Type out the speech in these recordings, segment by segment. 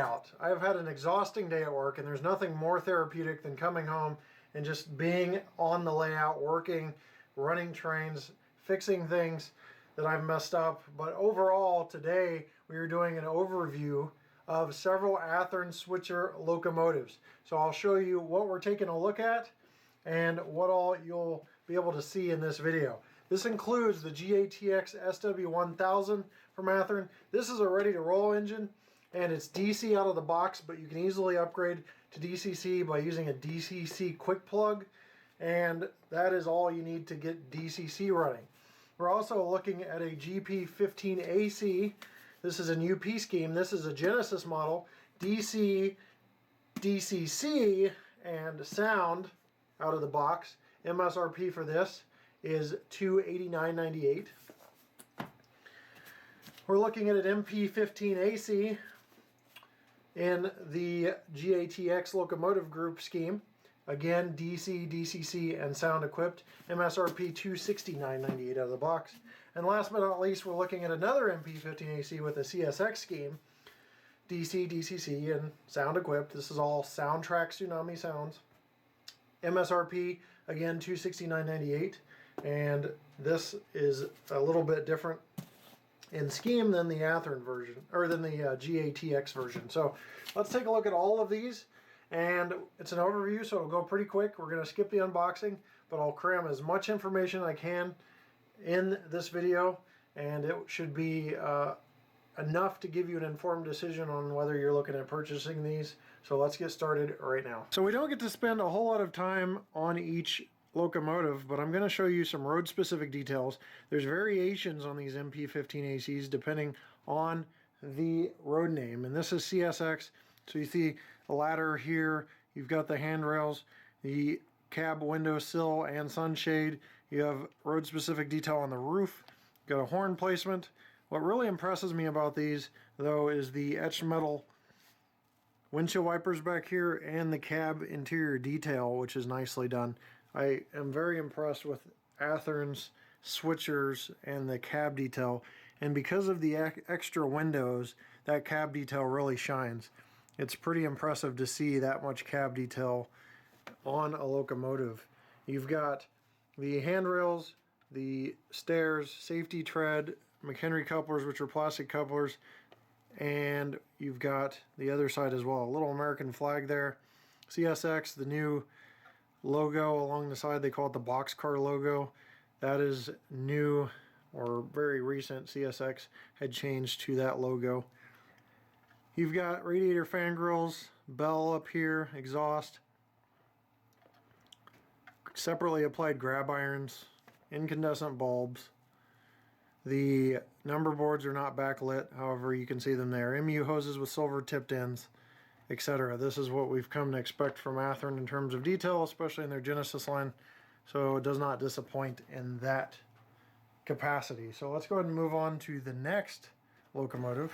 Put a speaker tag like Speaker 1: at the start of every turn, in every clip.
Speaker 1: layout. I've had an exhausting day at work, and there's nothing more therapeutic than coming home and just being on the layout, working, running trains, fixing things that I've messed up. But overall, today we are doing an overview of several Athearn switcher locomotives. So I'll show you what we're taking a look at and what all you'll be able to see in this video. This includes the GATX SW1000 from Athearn. This is a ready-to-roll engine, and it's DC out of the box, but you can easily upgrade to DCC by using a DCC quick plug, and that is all you need to get DCC running. We're also looking at a GP15AC. This is a new P scheme. This is a Genesis model, DC, DCC, and sound out of the box. MSRP for this is $289.98. We're looking at an MP15AC in the GATX locomotive group scheme. Again, DC, DCC, and sound equipped. MSRP $269.98 out of the box. And last but not least, we're looking at another MP15AC with a CSX scheme. DC, DCC, and sound equipped. This is all Soundtrack Tsunami sounds. MSRP, again, $269.98. And this is a little bit different in scheme than the Athearn version, or than the GATX version. So let's take a look at all of these. And it's an overview, so it'll go pretty quick. We're going to skip the unboxing, but I'll cram as much information I can in this video, and it should be enough to give you an informed decision on whether you're looking at purchasing these. So let's get started right now. So we don't get to spend a whole lot of time on each locomotive, but I'm going to show you some road specific details. There's variations on these MP15ACs depending on the road name, and this is CSX. So you see the ladder here, you've got the handrails, the cab window sill and sunshade, you have road specific detail on the roof, you've got a horn placement. What really impresses me about these though is the etched metal windshield wipers back here and the cab interior detail, which is nicely done. I am very impressed with Athearn's switchers and the cab detail, and because of the extra windows, that cab detail really shines. It's pretty impressive to see that much cab detail on a locomotive. You've got the handrails, the stairs, safety tread, McHenry couplers, which are plastic couplers, and you've got the other side as well. A little American flag there. CSX, the new logo along the side, they call it the boxcar logo. That is new or very recent. CSX had changed to that logo. You've got radiator fan grills, bell up here, exhaust, separately applied grab irons, incandescent bulbs. The number boards are not backlit, however you can see them there. MU hoses with silver tipped ends, etc. This is what we've come to expect from Athearn in terms of detail, especially in their Genesis line, so it does not disappoint in that capacity. So let's go ahead and move on to the next locomotive.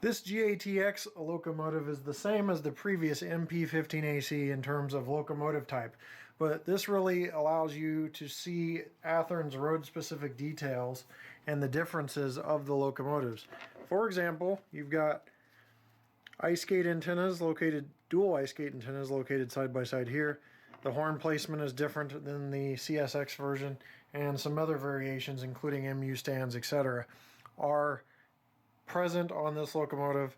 Speaker 1: This GATX locomotive is the same as the previous MP15AC in terms of locomotive type, but this really allows you to see Athearn's road-specific details and the differences of the locomotives. For example, you've got ice gate antennas located, dual ice gate antennas located side by side here. The horn placement is different than the CSX version, and some other variations, including MU stands, etc., are present on this locomotive.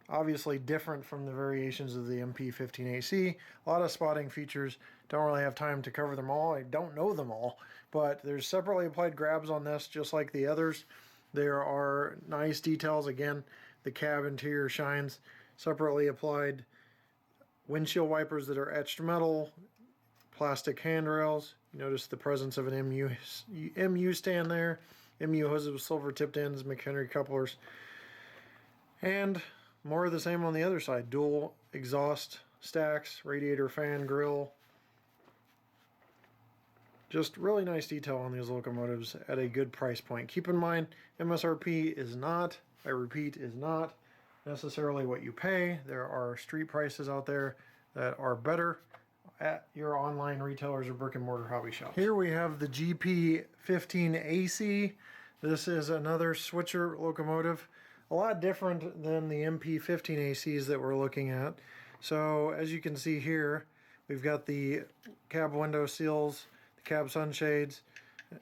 Speaker 1: Obviously different from the variations of the MP15AC. A lot of spotting features. Don't really have time to cover them all. I don't know them all, but there's separately applied grabs on this just like the others. There are nice details. Again, the cab interior shines. Separately applied windshield wipers that are etched metal, plastic handrails. You notice the presence of an MU stand there. MU hoses with silver tipped ends, McHenry couplers, and more of the same on the other side. Dual exhaust stacks, radiator fan grill. Just really nice detail on these locomotives at a good price point. Keep in mind, MSRP is not, I repeat, is not necessarily what you pay. There are street prices out there that are better at your online retailers or brick and mortar hobby shops. Here we have the GP15AC. This is another switcher locomotive. a lot different than the MP15ACs that we're looking at. So as you can see here, we've got the cab window seals, the cab sunshades,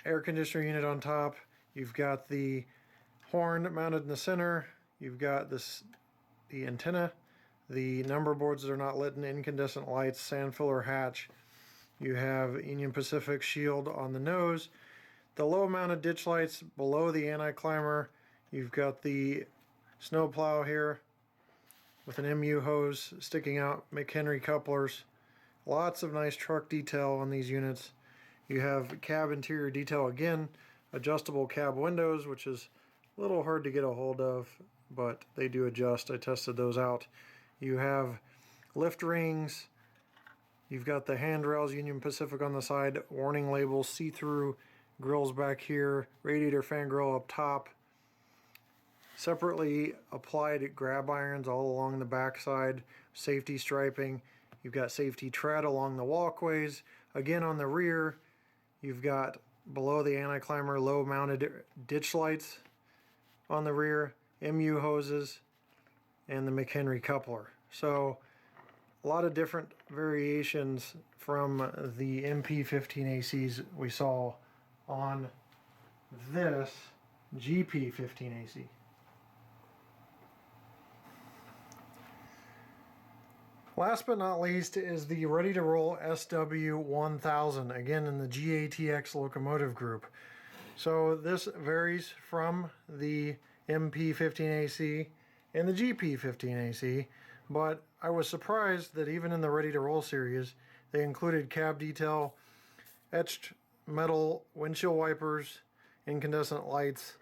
Speaker 1: air conditioner unit on top. You've got the horn mounted in the center. You've got the antenna, the number boards that are not lit, and incandescent lights, sand filler hatch. You have Union Pacific shield on the nose, the low mounted ditch lights below the anti-climber. You've got the snow plow here with an MU hose sticking out, McHenry couplers. Lots of nice truck detail on these units. You have cab interior detail again, adjustable cab windows, which is a little hard to get a hold of, but they do adjust. I tested those out. You have lift rings. You've got the handrails, Union Pacific on the side, warning labels, see-through grills back here, radiator fan grill up top. Separately applied grab irons all along the backside, safety striping. You've got safety tread along the walkways. Again on the rear, you've got below the anti-climber low mounted ditch lights on the rear, MU hoses, and the McHenry coupler. So a lot of different variations from the MP15ACs we saw on this GP15AC. Last but not least is the ready-to-roll SW1000, again in the GATX locomotive group. So this varies from the MP15AC and the GP15AC, but I was surprised that even in the ready-to-roll series, they included cab detail, etched metal windshield wipers, incandescent lights,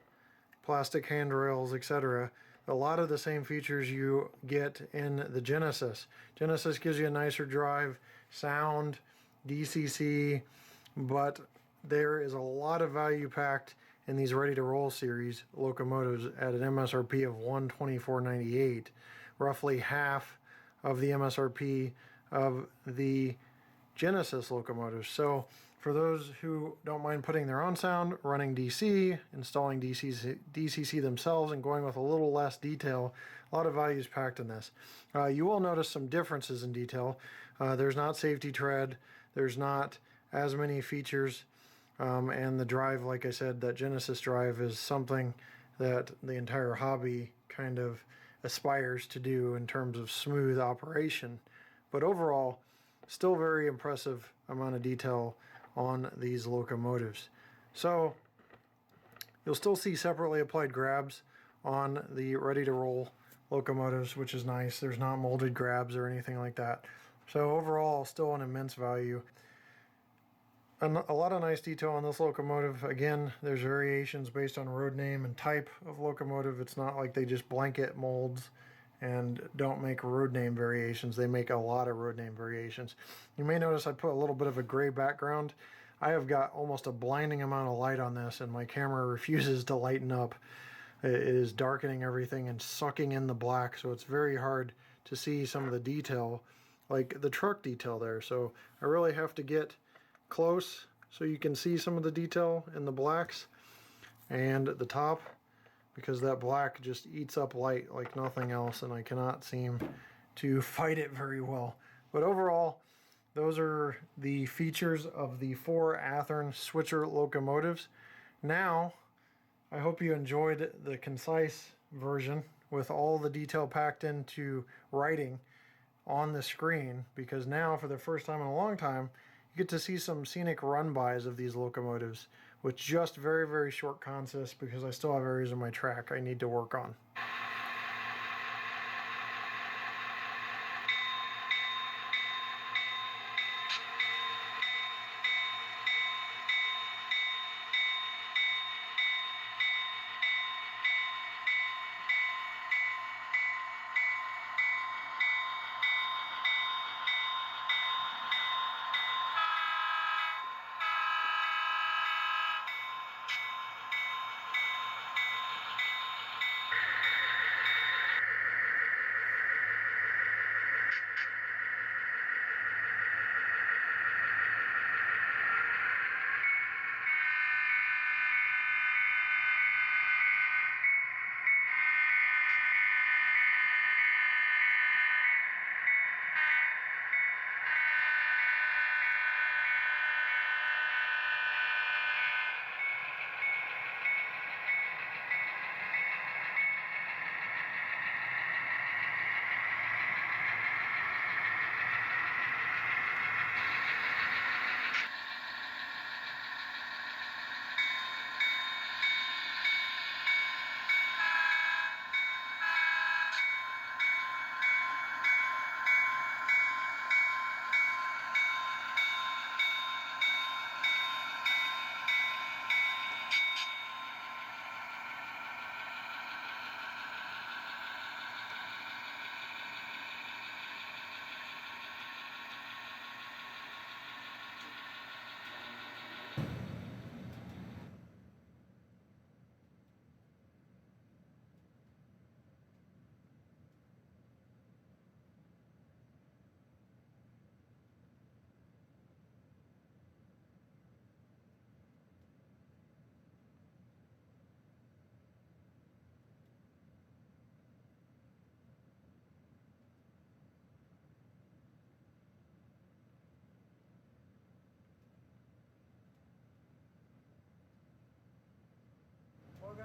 Speaker 1: plastic handrails, etc. A lot of the same features you get in the Genesis. Genesis gives you a nicer drive, sound, DCC, but there is a lot of value packed in these ready-to-roll series locomotives at an MSRP of $124.98, roughly half of the MSRP of the Genesis locomotives. So for those who don't mind putting their own sound, running DC, installing DCC themselves, and going with a little less detail, a lot of value is packed in this. You will notice some differences in detail. There's not safety tread, there's not as many features, and the drive, like I said, that Genesis drive is something that the entire hobby kind of aspires to do in terms of smooth operation. But overall, still very impressive amount of detail on these locomotives. So you'll still see separately applied grabs on the ready-to-roll locomotives, which is nice. There's not molded grabs or anything like that. So overall, still an immense value. A lot of nice detail on this locomotive. Again, there's variations based on road name and type of locomotive. It's not like they just blanket molds and don't make road name variations. They make a lot of road name variations. You may notice I put a little bit of a gray background. I have got almost a blinding amount of light on this, and my camera refuses to lighten up. It is darkening everything and sucking in the black, so it's very hard to see some of the detail, like the truck detail there. So I really have to get close so you can see some of the detail in the blacks and at the top, because that black just eats up light like nothing else, and I cannot seem to fight it very well. But overall, those are the features of the 4 Athearn switcher locomotives. Now, I hope you enjoyed the concise version with all the detail packed into writing on the screen, because now, for the first time in a long time, you get to see some scenic run-bys of these locomotives with just very, very short consists, because I still have areas of my track I need to work on.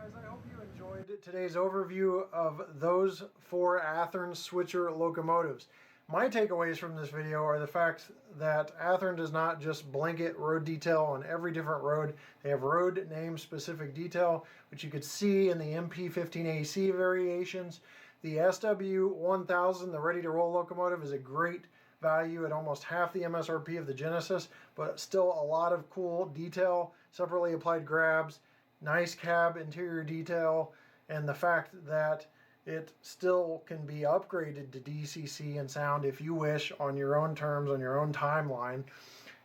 Speaker 1: Guys, I hope you enjoyed today's overview of those 4 Athearn switcher locomotives. My takeaways from this video are the fact that Athearn does not just blanket road detail on every different road. They have road name specific detail, which you could see in the MP15AC variations. The SW1000, the ready to roll locomotive, is a great value at almost half the MSRP of the Genesis, but still a lot of cool detail, separately applied grabs, nice cab interior detail, and the fact that it still can be upgraded to DCC and sound if you wish on your own terms, on your own timeline.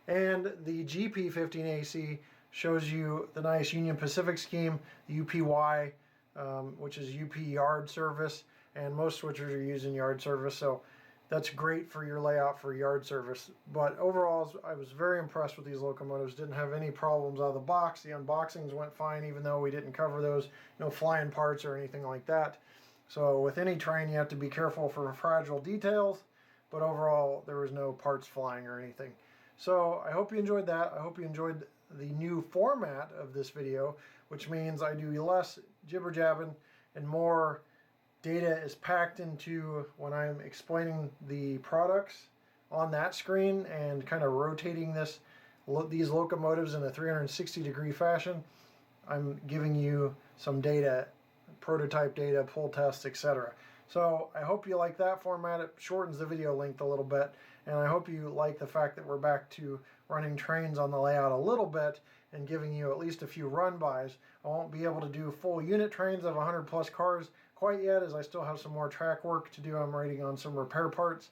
Speaker 1: And the GP15AC shows you the nice Union Pacific scheme, the UPY, which is UP yard service, and most switchers are using yard service, so that's great for your layout for yard service. But overall, I was very impressed with these locomotives. Didn't have any problems out of the box. The unboxings went fine, even though we didn't cover those. No flying parts or anything like that. So with any train, you have to be careful for fragile details. But overall, there was no parts flying or anything. So I hope you enjoyed that. I hope you enjoyed the new format of this video, which means I do less jibber jabbing and more data is packed into when I'm explaining the products on that screen and kind of rotating these locomotives in a 360-degree fashion. I'm giving you some data, prototype data, pull tests, etc. So I hope you like that format. It shortens the video length a little bit, and I hope you like the fact that we're back to running trains on the layout a little bit and giving you at least a few run-bys. I won't be able to do full unit trains of 100 plus cars quite yet, as I still have some more track work to do. I'm waiting on some repair parts,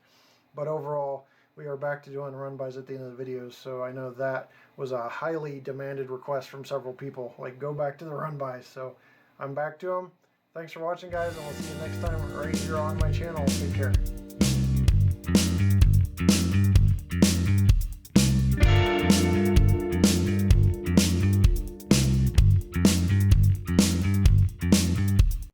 Speaker 1: but overall we are back to doing run-bys at the end of the videos. So I know that was a highly demanded request from several people, like, go back to the run-bys. So I'm back to them. Thanks for watching, guys, and we'll see you next time right here on my channel. Take care.